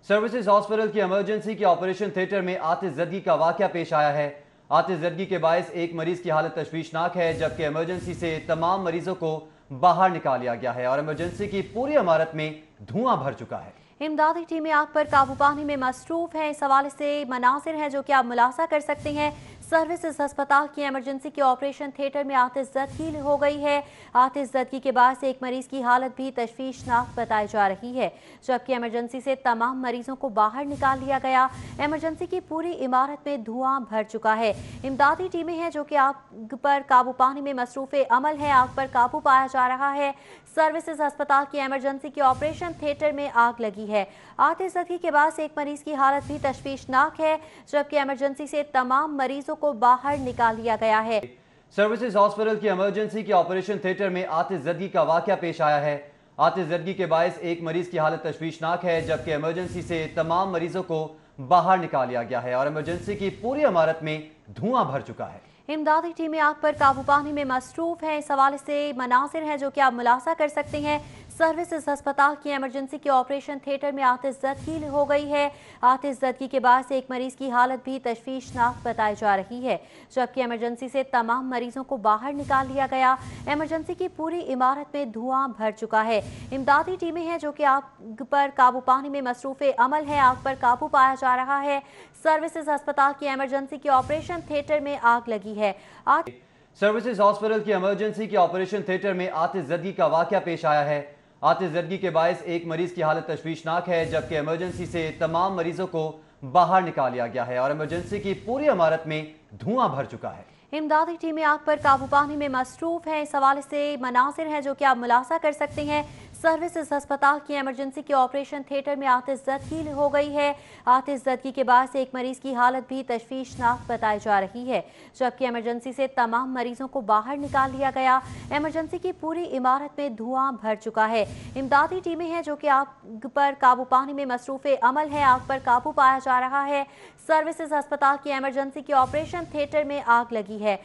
Services hospital کی emergency کے operation theatre میں آتش زدگی کا واقعہ پیش آیا ہے۔ آتش زدگی کے باعث ایک مریض کی حالت تشویشناک ہے، جبکہ ایمرجنسی سے تمام مریضوں کو باہر نکال لیا گیا ہے اور ایمرجنسی کی پوری عمارت میں دھواں بھر چکا ہے۔ امدادی ٹیمیں آگ پر قابو پانے میں مصروف ہیں۔ اس حوالے سے مناظر ہیں جو کہ آپ ملاحظہ کر سکتے ہیں۔ سروسز ہسپتال کی ایمرجنسی کے آپریشن تھیٹر میں آتش زدگی ہو گئی ہے۔ آتش زدگی کے باعث ایک مریض کی حالت بھی تشویشناک بتائی جا رہی ہے، جبکہ ایمرجنسی سے تمام مریضوں کو باہر نکال لیا گیا۔ ایمرجنسی کی پوری عمارت میں دھواں بھر چکا ہے۔ امدادی ٹیمیں ہیں جو کہ آگ پر قابو پانے میں مصروف عمل ہے۔ آگ پر قابو پایا جا رہا ہے۔ سروسز ہسپتال کی ایمرجنسی کے آپریشن تھیٹر میں آگ لگی ہے۔ آتش زدگی کے باعث ایک مریض کی حالت بھی تشویشناک ہے، جبکہ ایمرجنسی سے تمام مریضوں کو باہر نکال لیا گیا ہے۔ سروسز ہاسپٹل کی ایمرجنسی کے آپریشن تھیٹر میں آتش زدگی کا واقعہ پیش آیا ہے۔ آتش زدگی کے باعث ایک مریض کی حالت تشویشناک ہے، جبکہ ایمرجنسی سے تمام مریضوں کو باہر نکال لیا گیا ہے اور ایمرجنسی کی پوری عمارت میں دھواں بھر چکا ہے۔ امدادی ٹیمیں آگ پر قابو پانے میں مصروف ہیں۔ اس حوالے سے مناظر ہیں جو کہ آپ ملاحظہ کر سکتے ہیں۔ سروسز ہسپتال کی ایمرجنسی کے آپریشن تھیٹر میں آتش زدگی ہو گئی ہے۔ آتش زدگی کے باعث ایک مریض کی حالت بھی تشویشناک بتائی جا رہی ہے، جبکہ ایمرجنسی سے تمام مریضوں کو باہر نکال لیا گیا۔ ایمرجنسی کی پوری عمارت میں دھواں بھر چکا ہے۔ امدادی ٹیمیں ہیں جو کہ آگ پر قابو پانے میں مصروف عمل ہے۔ آگ پر قابو پایا جا رہا ہے۔ سروسز ہسپتال کی ایمرجنسی کے آپریشن تھیٹر میں آگ لگی ہے۔ سروسز ہاسپٹل کی ایمرجنسی کے آپریشن تھیٹر میں آتش زدگی کا واقعہ پیش آیا ہے۔ آتش زدگی کے باعث ایک مریض کی حالت تشویشناک ہے، جبکہ ایمرجنسی سے تمام مریضوں کو باہر نکال لیا گیا ہے اور ایمرجنسی کی پوری عمارت میں دھواں بھر چکا ہے۔ امدادی ٹیمیں آگ پر قابو پانے میں مصروف ہیں۔ اس حوالے سے مناظر ہیں جو کہ آپ ملاحظہ کر سکتے ہیں۔ سروسز ہسپتال کی ایمرجنسی کے آپریشن تھیٹر میں آتش زدگی ہو گئی ہے۔ آتش زدگی کے باعث ایک مریض کی حالت بھی تشویشناک بتائی جا رہی ہے، جبکہ ایمرجنسی سے تمام مریضوں کو باہر نکال لیا گیا۔ ایمرجنسی کی پوری عمارت میں دھواں بھر چکا ہے۔ امدادی ٹیمیں ہیں جو کہ آگ پر قابو پانے میں مصروف عمل ہے۔ آگ پر قابو پایا جا رہا ہے۔ سروسز ہسپتال کی ایمرجنسی کے آپریشن تھیٹر میں آگ لگی ہے۔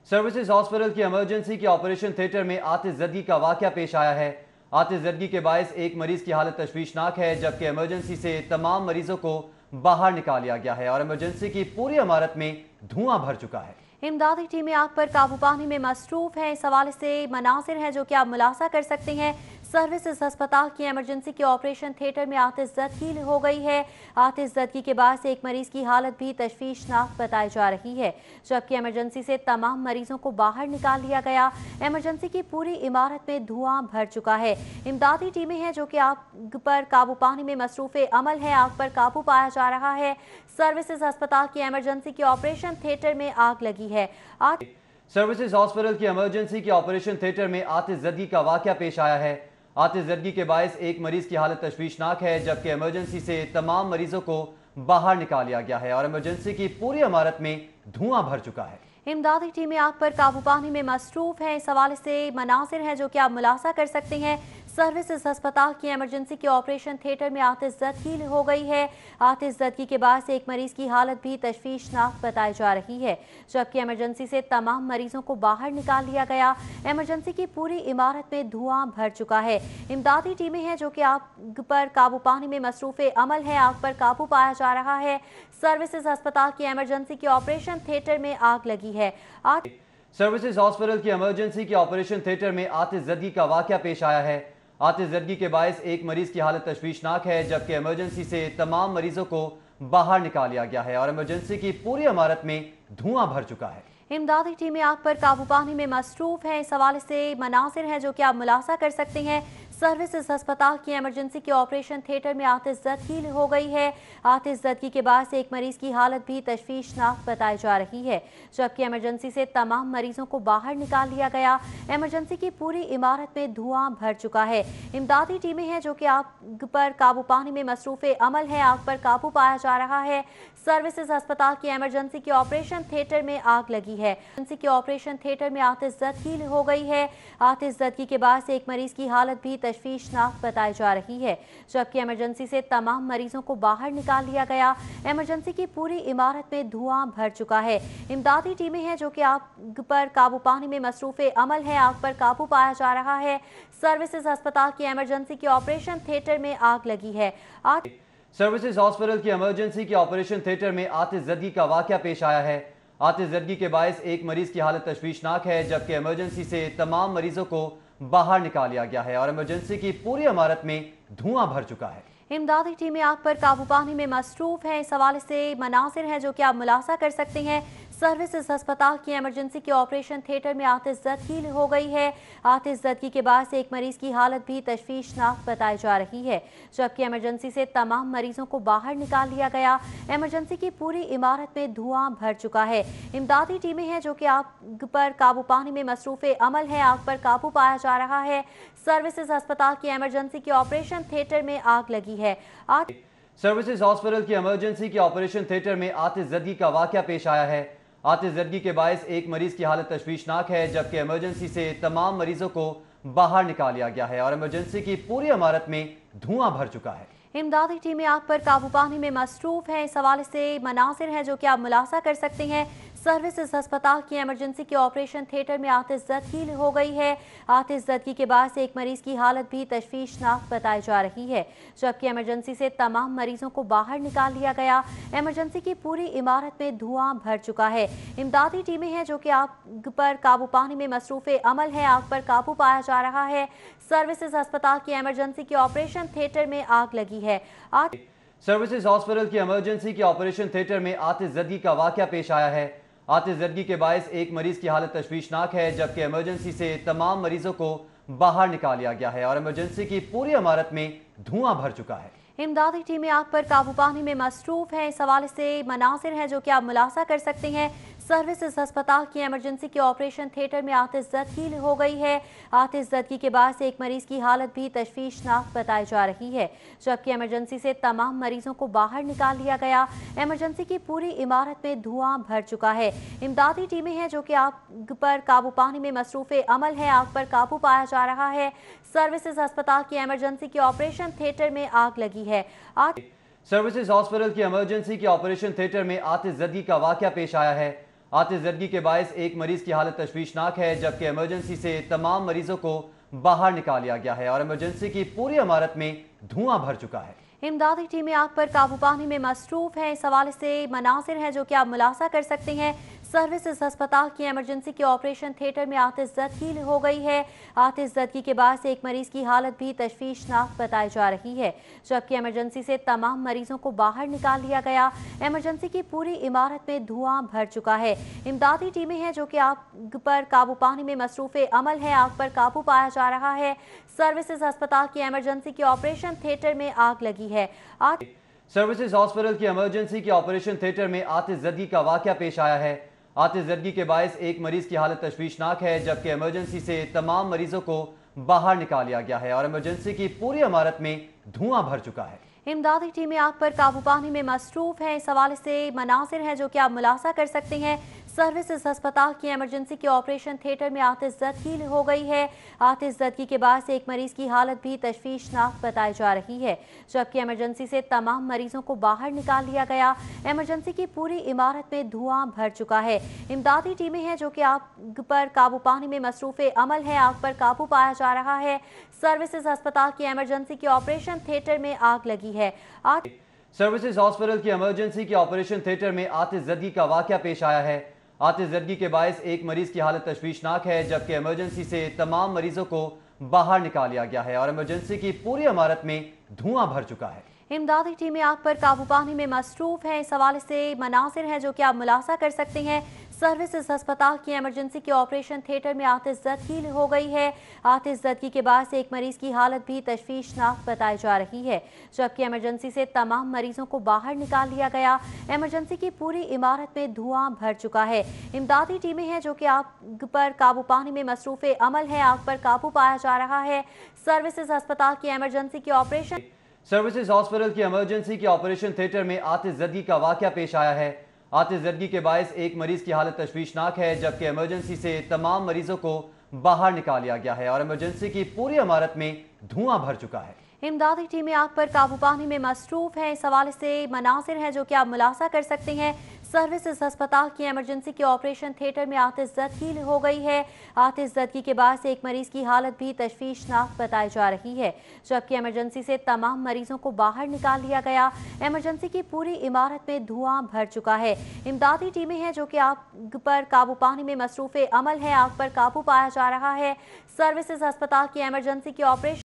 سروسز ہاسپٹل کی ایمرجنسی کے آپریشن تھیٹر میں آتش زدگی کا واقعہ پیش آیا ہے۔ آتش زدگی کے باعث ایک مریض کی حالت تشویشناک ہے، جبکہ ایمرجنسی سے تمام مریضوں کو باہر نکال لیا گیا ہے اور ایمرجنسی کی پوری عمارت میں دھواں بھر چکا ہے۔ امدادی ٹیمیں آگ پر قابو پانے میں مصروف ہیں۔ اس حوالے سے مناظر ہیں جو کہ آپ ملاحظہ کر سکتے ہیں۔ سروسز ہسپتال کی ایمرجنسی کے آپریشن تھیٹر میں آتش زدگی ہو گئی ہے۔ آتش زدگی کے باعث ایک مریض کی حالت بھی تشویشناک بتائی جا رہی ہے، جبکہ ایمرجنسی سے تمام مریضوں کو باہر نکال لیا گیا۔ ایمرجنسی کی پوری عمارت میں دھواں بھر چکا ہے۔ امدادی ٹیمیں ہیں جو کہ آگ پر قابو پانے میں مصروف عمل ہے۔ آگ پر قابو پایا جا رہا ہے۔ سروسز ہسپتال کی ایمرجنسی کے آپریشن تھیٹر میں آگ لگی ہے۔ سروسز ہاسپٹل کی ایمرجنسی کے آپریشن تھیٹر میں آتش زدگی کا واقعہ پیش آیا ہے۔ آتش زدگی کے باعث ایک مریض کی حالت تشویشناک ہے، جبکہ ایمرجنسی سے تمام مریضوں کو باہر نکال لیا گیا ہے اور ایمرجنسی کی پوری عمارت میں دھواں بھر چکا ہے۔ امدادی ٹیمیں آگ پر قابو پانے میں مصروف ہیں۔ اس حوالے سے مناظر ہیں جو کہ آپ ملاحظہ کر سکتے ہیں۔ سروسز ہسپتال کی ایمرجنسی کے آپریشن تھیٹر میں آتش زدگی ہو گئی ہے۔ آتش زدگی کے باعث ایک مریض کی حالت بھی تشویشناک بتائی جا رہی ہے، جبکہ ایمرجنسی سے تمام مریضوں کو باہر نکال لیا گیا۔ ایمرجنسی کی پوری عمارت میں دھواں بھر چکا ہے۔ امدادی ٹیمیں ہیں جو کہ آگ پر قابو پانے میں مصروف عمل ہے۔ آگ پر قابو پایا جا رہا ہے۔ سروسز ہسپتال کی ایمرجنسی کے آپریشن تھیٹر میں آگ لگی ہے۔ سروسز ہاسپٹل کی ایمرجنسی کے آپریشن تھیٹر میں آتش زدگی کا واقعہ پیش آیا ہے۔ آتش زدگی کے باعث ایک مریض کی حالت تشویشناک ہے، جبکہ ایمرجنسی سے تمام مریضوں کو باہر نکال لیا گیا ہے اور ایمرجنسی کی پوری عمارت میں دھواں بھر چکا ہے۔ امدادی ٹیمیں آگ پر قابو پانے میں مصروف ہیں۔ اس حوالے سے مناظر ہیں جو کہ آپ ملاحظہ کر سکتے ہیں۔ سروسز ہسپتال کی ایمرجنسی کے آپریشن تھیٹر میں آتش زدگی ہو گئی ہے۔ آتش زدگی کے باعث ایک مریض کی حالت بھی تشویشناک بتائی جا رہی ہے، جبکہ ایمرجنسی سے تمام مریضوں کو باہر نکال لیا گیا۔ ایمرجنسی کی پوری عمارت میں دھواں بھر چکا ہے۔ امدادی ٹیمیں ہیں جو کہ آگ پر قابو پانے میں مصروف عمل ہے۔ آگ پر قابو پایا جا رہا ہے۔ سروسز ہسپتال کی ایمرجنسی کے آپریشن تھیٹر میں آگ لگی ہے۔ ایمرجنسی کے آپریشن تھیٹر میں آتش زدگی ہو گئی ہے۔ آتش زدگی کے باعث ایک مریض کی حالت بھی تشویشناک بتائی جا رہی ہے، جبکہ ایمرجنسی سے تمام مریضوں کو باہر نکال لیا گیا۔ ایمرجنسی کی پوری عمارت میں دھواں بھر چکا ہے۔ امدادی ٹیمیں ہیں جو کہ آگ پر قابو پانے میں مصروف عمل ہے۔ آگ پر قابو پایا جا رہا ہے۔ سروسز ہسپتال کی ایمرجنسی کے آپریشن تھیٹر میں آگ لگی ہے۔ सर्विसेज हॉस्पिटल की इमरजेंसी के ऑपरेशन थिएटर में आतिश ज़दगी का वाकया पेश आया है। आतिश ज़दगी के बायस एक मरीज की हालत तशवीशनाक है, जबकि इमरजेंसी से तमाम मरीजों को बाहर निकाल लिया गया है और इमरजेंसी की पूरी इमारत में धुआं भर चुका है। इमदादी टीमें आग पर काबू पाने में मसरूफ हैं। इस हवाले से मनासिर हैं जो कि आप मुलासा कर सकते हैं। सर्विसेज अस्पताल की इमरजेंसी के ऑपरेशन थिएटर में आतिश ज़दगी हो गई है। आतिश ज़दगी के बाद से एक मरीज की हालत भी तशवीशनाक बताई जा रही है, जबकि इमरजेंसी से तमाम मरीजों को बाहर निकाल लिया गया। इमरजेंसी की पूरी इमारत में धुआं भर चुका है। इमदादी टीमें हैं जो कि आग पर काबू पाने में मसरूफ़ अमल है। आग पर काबू पाया जा रहा है। सर्विसेज अस्पताल की इमरजेंसी के ऑपरेशन थिएटर में आग लगी है। सर्विसेज हॉस्पिटल की इमरजेंसी के ऑपरेशन थिएटर में आतिश ज़दगी का वाकया पेश आया है। आतिश ज़दगी के बायस एक मरीज की हालत तशवीशनाक है, जबकि इमरजेंसी से तमाम मरीजों को बाहर निकाल लिया गया है और इमरजेंसी की पूरी इमारत में धुआं भर चुका है। इमदादी टीमें आग पर काबू पाने में मसरूफ हैं। इस हवाले से मनासिर हैं जो कि आप मुलासा कर सकते हैं। सर्विसेज अस्पताल की इमरजेंसी के ऑपरेशन थिएटर में आतिश ज़दगी हो गई है। आतिश ज़दगी के बाद से एक मरीज की हालत भी तशवीशनाक बताई जा रही है, जबकि इमरजेंसी से तमाम मरीजों को बाहर निकाल लिया गया। इमरजेंसी की पूरी इमारत में धुआं भर चुका है। इमदादी टीमें हैं जो कि आग पर काबू पाने में मसरूफ़ अमल है। आग पर काबू पाया जा रहा है। सर्विसेज अस्पताल की इमरजेंसी के ऑपरेशन थिएटर में आग लगी है। सर्विसेज हॉस्पिटल की इमरजेंसी के ऑपरेशन थिएटर में आतिश ज़दगी का वाकया पेश आया है। आतिश ज़दगी के बायस एक मरीज की हालत तशवीशनाक है, जबकि इमरजेंसी से तमाम मरीजों को बाहर निकाल लिया गया है और इमरजेंसी की पूरी इमारत में धुआं भर चुका है। इमदादी टीमें आग पर काबू पाने में मसरूफ हैं। इस हवाले से मनासिर हैं जो कि आप मुलासा कर सकते हैं। सर्विसेज अस्पताल की इमरजेंसी के ऑपरेशन थिएटर में आतिश ज़दगी हो गई है। आतिश ज़दगी के बाद से एक मरीज की हालत भी तशवीशनाक बताई जा रही है, जबकि इमरजेंसी से तमाम मरीजों को बाहर निकाल लिया गया। इमरजेंसी की पूरी इमारत में धुआं भर चुका है। इमदादी टीमें हैं जो कि आग पर काबू पाने में मसरूफ़ अमल है। आग पर काबू पाया जा रहा है। सर्विसेज अस्पताल की इमरजेंसी के ऑपरेशन थिएटर में आग लगी है। सर्विसेज हॉस्पिटल की इमरजेंसी के ऑपरेशन थिएटर में आतिश ज़दगी का वाकया पेश आया है। आतिश ज़दगी के बायस एक मरीज की हालत तशवीशनाक है, जबकि इमरजेंसी से तमाम मरीजों को बाहर निकाल लिया गया है और इमरजेंसी की पूरी इमारत में धुआं भर चुका है। इमदादी टीमें आग पर काबू पाने में मसरूफ हैं। इस हवाले से मनासिर हैं जो कि आप मुलासा कर सकते हैं। सर्विसेज अस्पताल की इमरजेंसी के ऑपरेशन थिएटर में आतिश ज़दगी हो गई है। आतिश ज़दगी के बाद से एक मरीज की हालत भी तशवीशनाक बताई जा रही है, जबकि इमरजेंसी से तमाम मरीजों को बाहर निकाल लिया गया। इमरजेंसी की पूरी इमारत में धुआं भर चुका है। इमदादी टीमें हैं जो कि आग पर काबू पाने में मसरूफ़ अमल है। आग पर काबू पाया जा रहा है। सर्विसेज अस्पताल की इमरजेंसी के ऑपरेशन थिएटर में आग लगी है। सर्विसेज हॉस्पिटल की इमरजेंसी के ऑपरेशन थिएटर में आतिश ज़दगी का वाकया पेश आया है। आतिश ज़दगी के बायस एक मरीज की हालत तशवीशनाक है, जबकि इमरजेंसी से तमाम मरीजों को बाहर निकाल लिया गया है और इमरजेंसी की पूरी इमारत में धुआं भर चुका है। इमदादी टीमें आग पर काबू पाने में मसरूफ हैं। इस हवाले से मनासिर हैं जो कि आप मुलासा कर सकते हैं। सर्विसेज अस्पताल की इमरजेंसी के ऑपरेशन थिएटर में आतिश ज़दगी हो गई है। आतिश ज़दगी के बाद से एक मरीज की हालत भी तशवीशनाक बताई जा रही है, जबकि इमरजेंसी से तमाम मरीजों को बाहर निकाल लिया गया। इमरजेंसी की पूरी इमारत में धुआं भर चुका है। इमदादी टीमें हैं जो कि आग पर काबू पाने में मसरूफ़ अमल है। आग पर काबू पाया जा रहा है। सर्विसेज अस्पताल की इमरजेंसी के ऑपरेशन थिएटर में आग लगी है। सर्विसेज हॉस्पिटल की इमरजेंसी के ऑपरेशन थिएटर में आतिश ज़दगी का वाकया पेश आया है। आतिश ज़दगी के बायस एक मरीज की हालत तशवीशनाक है, जबकि इमरजेंसी से तमाम मरीजों को बाहर निकाल लिया गया है और इमरजेंसी की पूरी इमारत में धुआं भर चुका है। इमदादी टीमें आग पर काबू पाने में मसरूफ हैं। इस हवाले से मनासिर हैं जो कि आप मुलासा कर सकते हैं। सर्विसेज अस्पताल की इमरजेंसी के ऑपरेशन थिएटर में आतिश ज़दगी हो गई है। आतिश ज़दगी के बाद से एक मरीज की हालत भी तशवीशनाक बताई जा रही है, जबकि इमरजेंसी से तमाम मरीजों को बाहर निकाल लिया गया। इमरजेंसी की पूरी इमारत में धुआं भर चुका है। इमदादी टीमें हैं जो कि आग पर काबू पाने में मसरूफ़ अमल है। आग पर काबू पाया जा रहा है। सर्विसेज अस्पताल की इमरजेंसी के ऑपरेशन सर्विसेज हॉस्पिटल की इमरजेंसी के ऑपरेशन थिएटर में आतिश ज़दगी का वाकया पेश आया है। आतिश ज़दगी के बायस एक मरीज की हालत तशवीशनाक है, जबकि इमरजेंसी से तमाम मरीजों को बाहर निकाल लिया गया है और इमरजेंसी की पूरी इमारत में धुआं भर चुका है। इमदादी टीमें आग पर काबू पाने में मसरूफ हैं। इस हवाले से मनासिर हैं जो कि आप मुलासा कर सकते हैं। सर्विसेज अस्पताल की इमरजेंसी के ऑपरेशन थिएटर में आतिश ज़दगी हो गई है। आतिश ज़दगी के बाद से एक मरीज की हालत भी तशवीशनाक बताई जा रही है, जबकि इमरजेंसी से तमाम मरीजों को बाहर निकाल लिया गया। इमरजेंसी की पूरी इमारत में धुआं भर चुका है। इमदादी टीमें हैं जो कि आग पर काबू पाने में मसरूफ़ अमल है। आग पर काबू पाया जा रहा है। सर्विसेज अस्पताल की इमरजेंसी के ऑपरेशन